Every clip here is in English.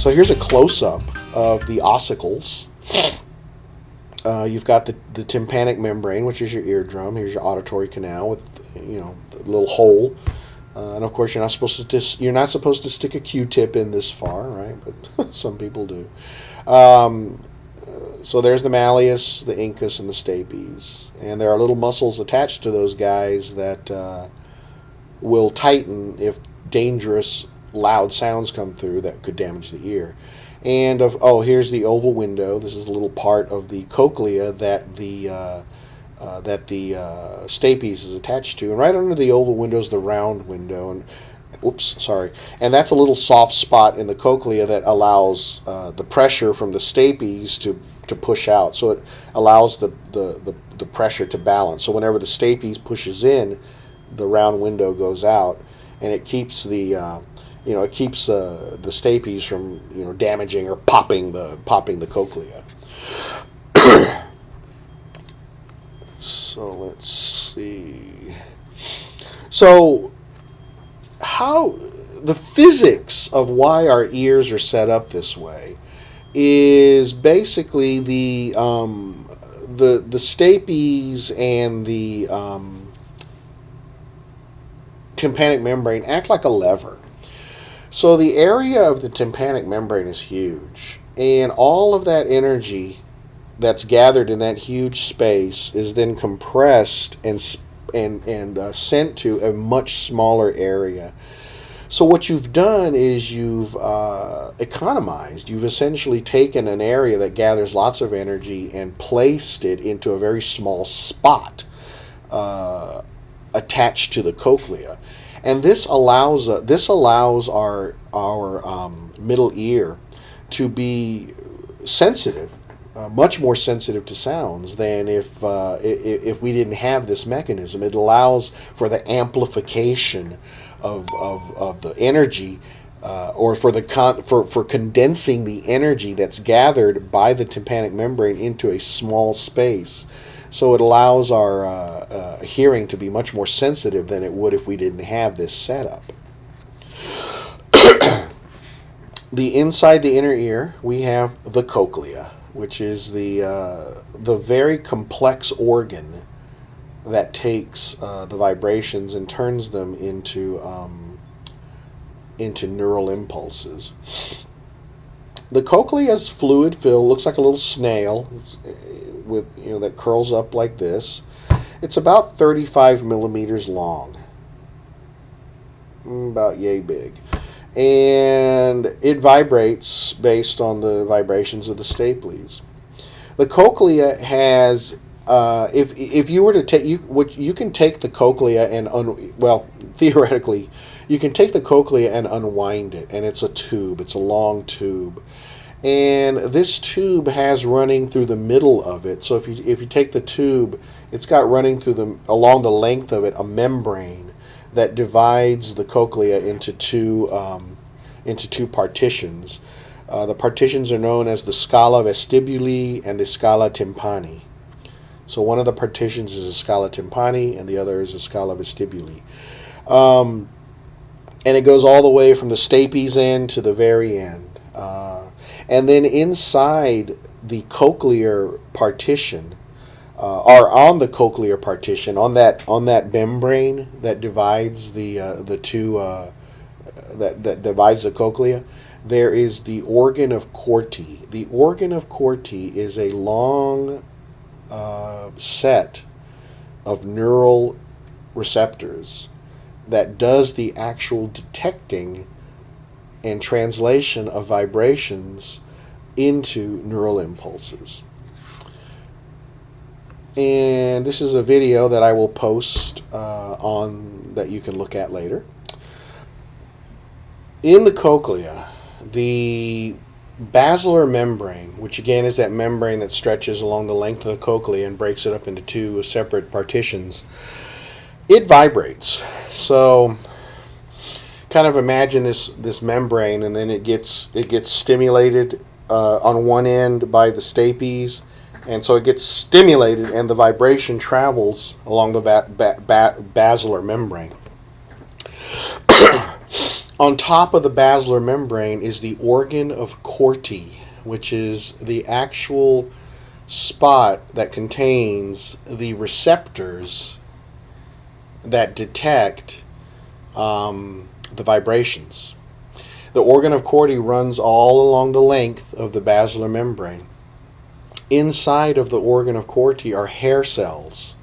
So here's a close-up of the ossicles. You've got the tympanic membrane, which is your eardrum. Here's your auditory canal with, a little hole. And of course, you're not supposed to stick a Q-tip in this far, right? But some people do. So there's the malleus, the incus, and the stapes, and there are little muscles attached to those guys that will tighten if dangerous, loud sounds come through that could damage the ear. And here's the oval window. This is a little part of the cochlea that the stapes is attached to, and right under the oval window is the round window. And that's a little soft spot in the cochlea that allows the pressure from the stapes to push out. So it allows the pressure to balance. So whenever the stapes pushes in, the round window goes out, and it keeps the stapes from damaging or popping the cochlea. So let's see. So how the physics of why our ears are set up this way is basically the stapes and the tympanic membrane act like a lever. So the area of the tympanic membrane is huge, and all of that energy that's gathered in that huge space is then compressed and sent to a much smaller area. So what you've done is you've economized. You've essentially taken an area that gathers lots of energy and placed it into a very small spot attached to the cochlea. And this allows our middle ear to be sensitive, much more sensitive to sounds than if we didn't have this mechanism. It allows for the amplification of the energy, or for condensing the energy that's gathered by the tympanic membrane into a small space. So it allows our hearing to be much more sensitive than it would if we didn't have this setup. Inside the inner ear, we have the cochlea, which is the very complex organ that takes the vibrations and turns them into neural impulses. The cochlea is fluid filled, looks like a little snail. That curls up like this. It's about 35 millimeters long, about yay big, and it vibrates based on the vibrations of the staples. The cochlea has, if you were to take you can take the cochlea and theoretically, you can take the cochlea and unwind it, and it's a tube. It's a long tube. And this tube has running through the middle of it. So if you take the tube, it's got running along the length of it a membrane that divides the cochlea into two partitions. The partitions are known as the scala vestibuli and the scala tympani. So one of the partitions is a scala tympani, and the other is a scala vestibuli. And it goes all the way from the stapes end to the very end. And then inside the cochlear partition, or on the cochlear partition, on that membrane that divides the two that divides the cochlea, there is the organ of Corti. The organ of Corti is a long set of neural receptors that does the actual detecting and translation of vibrations into neural impulses. And this is a video that I will post that you can look at later. In the cochlea, the basilar membrane, which again is that membrane that stretches along the length of the cochlea and breaks it up into two separate partitions, it vibrates. So kind of imagine this membrane, and then it gets stimulated on one end by the stapes, and so it gets stimulated, and the vibration travels along the basilar membrane. On top of the basilar membrane is the organ of Corti, which is the actual spot that contains the receptors that detect the vibrations. The organ of Corti runs all along the length of the basilar membrane. Inside of the organ of Corti are hair cells.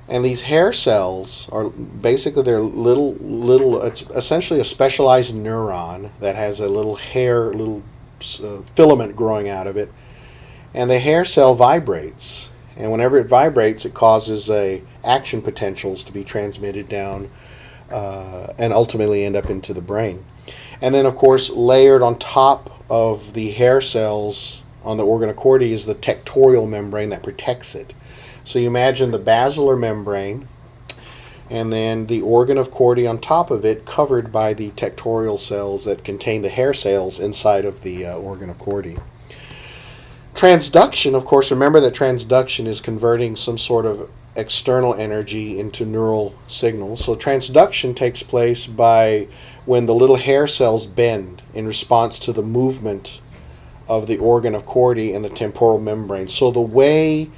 And these hair cells are basically they're little. It's essentially a specialized neuron that has a little filament growing out of it, and the hair cell vibrates. And whenever it vibrates, it causes action potentials to be transmitted down, and ultimately end up into the brain. And then, of course, layered on top of the hair cells on the organ of Corti is the tectorial membrane that protects it. So you imagine the basilar membrane and then the organ of Corti on top of it, covered by the tectorial cells that contain the hair cells inside of the organ of Corti. Transduction, of course, remember that transduction is converting some sort of external energy into neural signals. So transduction takes place by when the little hair cells bend in response to the movement of the organ of Corti and the temporal membrane. So the way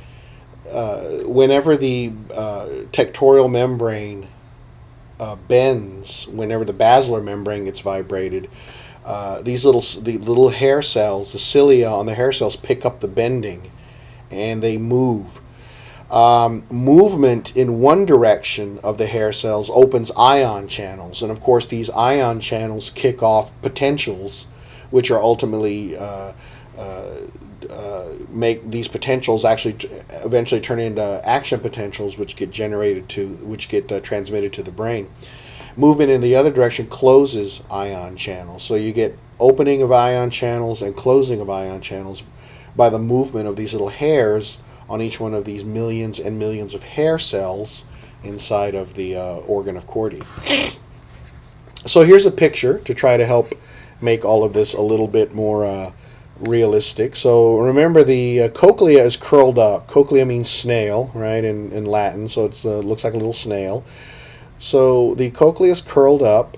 whenever the tectorial membrane bends, whenever the basilar membrane gets vibrated, the little hair cells, the cilia on the hair cells, pick up the bending, and they move. Movement in one direction of the hair cells opens ion channels, and of course these ion channels kick off potentials, which are ultimately make these potentials actually eventually turn into action potentials, which get transmitted to the brain. Movement in the other direction closes ion channels, so you get opening of ion channels and closing of ion channels by the movement of these little hairs on each one of these millions and millions of hair cells inside of the organ of Corti. So here's a picture to try to help make all of this a little bit more realistic. So remember, the cochlea is curled up. Cochlea means snail, right, in Latin, so it looks like a little snail. So the cochlea is curled up,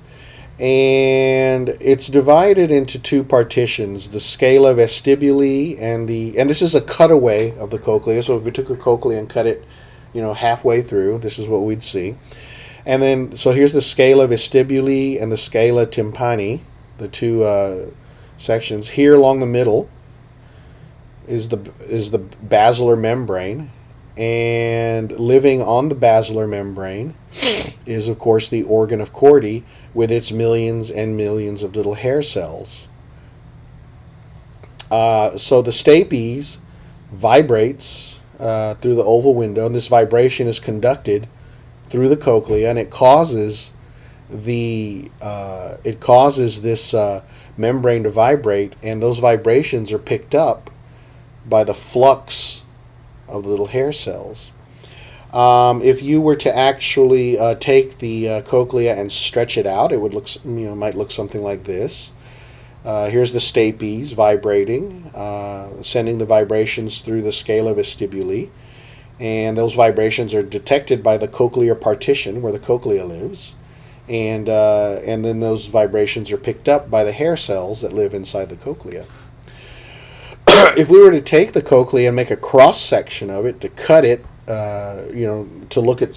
and it's divided into two partitions, the scala vestibuli and this is a cutaway of the cochlea. So if we took a cochlea and cut it, halfway through, this is what we'd see. And then, so here's the scala vestibuli and the scala tympani, the two sections. Here along the middle is the basilar membrane, and living on the basilar membrane is, of course, the organ of Corti with its millions and millions of little hair cells. So the stapes vibrates through the oval window, and this vibration is conducted through the cochlea, and it causes this membrane to vibrate, and those vibrations are picked up by the flux of the little hair cells. If you were to actually take the cochlea and stretch it out, it would might look something like this. Here's the stapes vibrating, sending the vibrations through the scala vestibuli, and those vibrations are detected by the cochlear partition where the cochlea lives. And then those vibrations are picked up by the hair cells that live inside the cochlea. If we were to take the cochlea and make a cross section of it, to cut it, to look at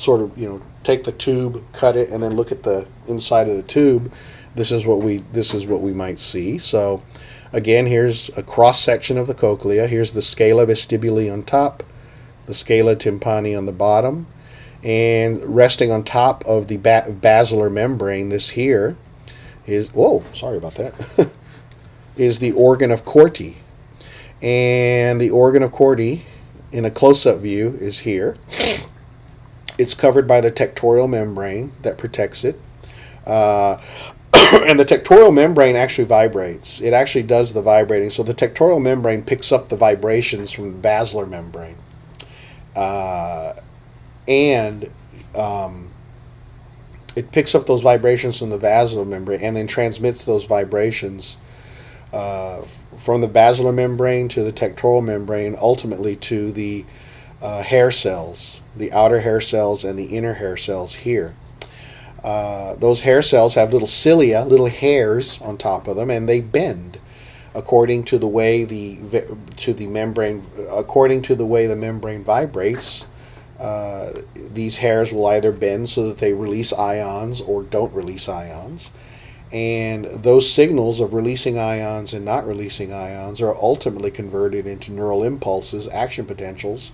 take the tube, cut it, and then look at the inside of the tube, this is what we might see. So again, here's a cross section of the cochlea. Here's the scala vestibuli on top, the scala tympani on the bottom. And resting on top of the basilar membrane, this here is, sorry about that, is the organ of Corti. And the organ of Corti, in a close-up view, is here. It's covered by the tectorial membrane that protects it. And the tectorial membrane actually vibrates. It actually does the vibrating. So the tectorial membrane picks up the vibrations from the basilar membrane. And it picks up those vibrations from the basilar membrane and then transmits those vibrations from the basilar membrane to the tectorial membrane, ultimately to the hair cells, the outer hair cells and the inner hair cells here. Those hair cells have little cilia, little hairs on top of them, and they bend according to the way the membrane vibrates. These hairs will either bend so that they release ions or don't release ions. And those signals of releasing ions and not releasing ions are ultimately converted into neural impulses, action potentials,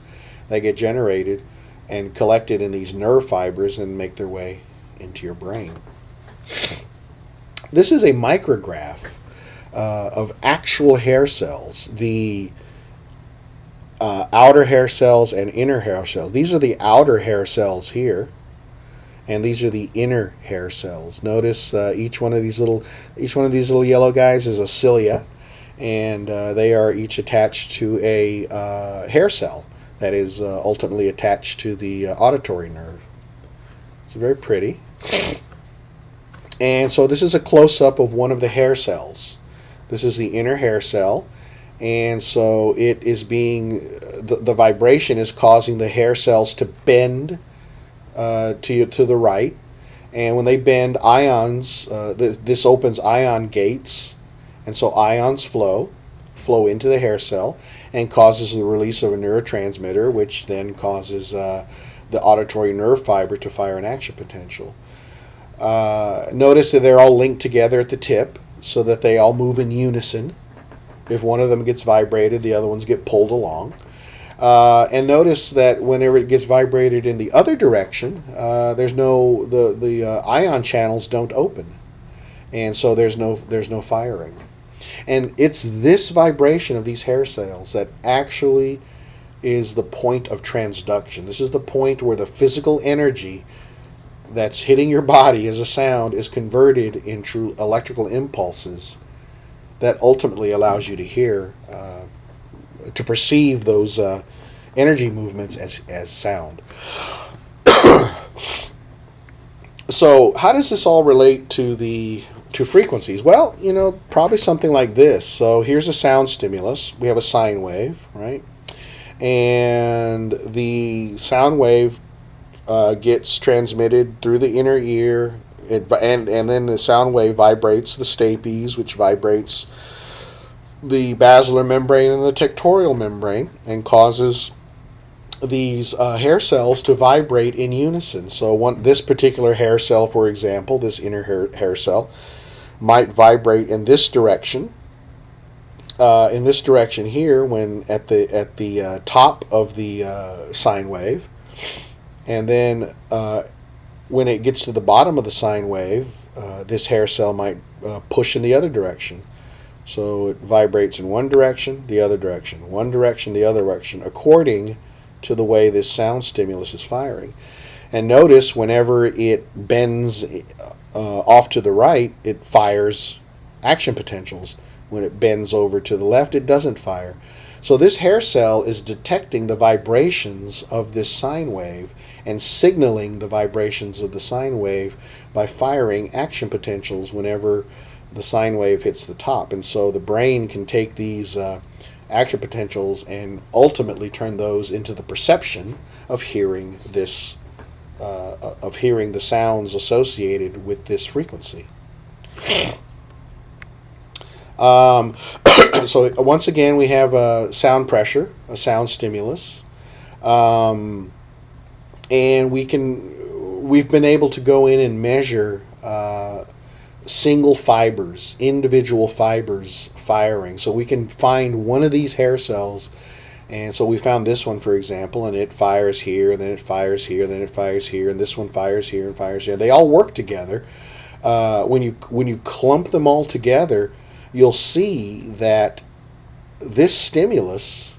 that get generated and collected in these nerve fibers and make their way into your brain. This is a micrograph of actual hair cells. The outer hair cells and inner hair cells. These are the outer hair cells here, and these are the inner hair cells. Notice each one of these little yellow guys is a cilia, and they are each attached to a hair cell that is ultimately attached to the auditory nerve. It's very pretty. And so this is a close-up of one of the hair cells. This is the inner hair cell. And so it is the vibration is causing the hair cells to bend to the right. And when they bend, ions, this opens ion gates. And so ions flow into the hair cell and causes the release of a neurotransmitter, which then causes the auditory nerve fiber to fire an action potential. Notice that they're all linked together at the tip so that they all move in unison. If one of them gets vibrated, the other ones get pulled along. And notice that whenever it gets vibrated in the other direction, the ion channels don't open, and so there's no firing. And it's this vibration of these hair cells that actually is the point of transduction. This is the point where the physical energy that's hitting your body as a sound is converted into electrical impulses that ultimately allows you to hear, to perceive those energy movements as sound. So how does this all relate to frequencies? Well, probably something like this. So here's a sound stimulus. We have a sine wave, right? And the sound wave gets transmitted through the inner ear, and then the sound wave vibrates the stapes, which vibrates the basilar membrane and the tectorial membrane, and causes these hair cells to vibrate in unison. So this particular hair cell, for example, this inner hair cell, might vibrate in this direction. In this direction here, when at the top of the sine wave, and then when it gets to the bottom of the sine wave, this hair cell might push in the other direction. So it vibrates in one direction, the other direction, one direction, the other direction, according to the way this sound stimulus is firing. And notice whenever it bends off to the right, it fires action potentials. When it bends over to the left, it doesn't fire. So this hair cell is detecting the vibrations of this sine wave and signaling the vibrations of the sine wave by firing action potentials whenever the sine wave hits the top. And so the brain can take these action potentials and ultimately turn those into the perception of hearing this, of hearing the sounds associated with this frequency. So once again, we have a sound pressure, a sound stimulus, and we've been able to go in and measure single fibers, individual fibers firing. So we can find one of these hair cells, and so we found this one, for example, and it fires here, and then it fires here, and then it fires here, and this one fires here and fires here. They all work together. When you clump them all together, you'll see that this stimulus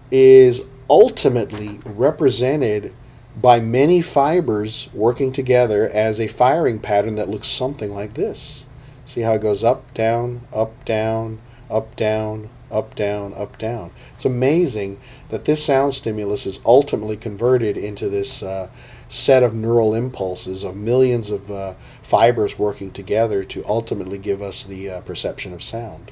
is ultimately represented by many fibers working together as a firing pattern that looks something like this. See how it goes up, down, up, down, up, down, up, down, up, down. It's amazing that this sound stimulus is ultimately converted into this set of neural impulses of millions of fibers working together to ultimately give us the perception of sound.